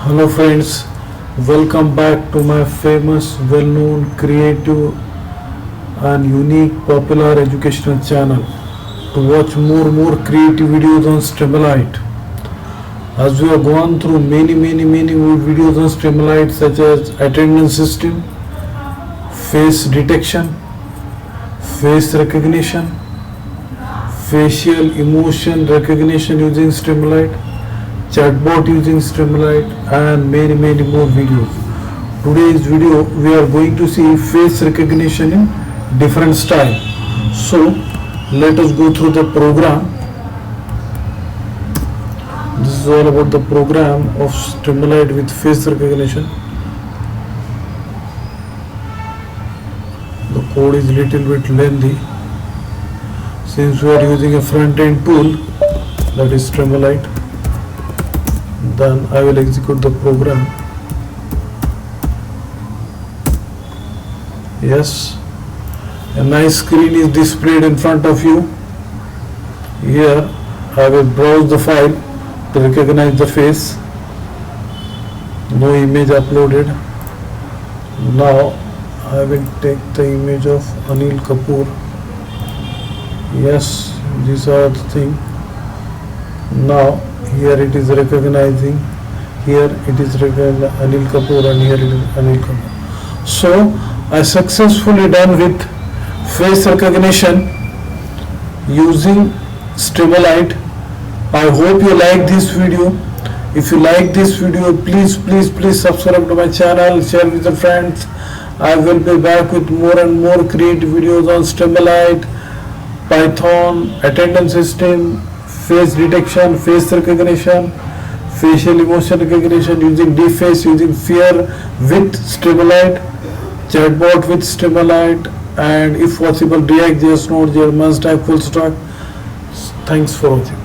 Hello friends, welcome back to my famous, well-known, creative and unique popular educational channel to watch more creative videos on Streamlit. As we have gone through many videos on Streamlit such as attendance system, face detection, face recognition, facial emotion recognition using Streamlit, chatbot using Streamlit and many more videos. Today's video we are going to see face recognition in different style. So let us go through the program. This is all about the program of Streamlit with face recognition. The code is little bit lengthy since we are using a front-end tool, that is Streamlit. Then I will execute the program. Yes, a nice screen is displayed in front of you. Here I will browse the file to recognize the face. No image uploaded. Now I will take the image of Anil Kapoor. Yes, these are the thing. Now here it is recognizing, here it is recognizing Anil Kapoor and here it is Anil Kapoor. So I successfully done with face recognition using Streamlit. I hope you like this video. If you like this video, please subscribe to my channel, share with your friends. I will be back with more and more creative videos on Streamlit, Python, attendance system, face detection, face recognition, facial emotion recognition using deep face, using fear with Streamlit, chatbot with Streamlit, and if possible React.js, Node.js, must have full stack. Thanks for watching.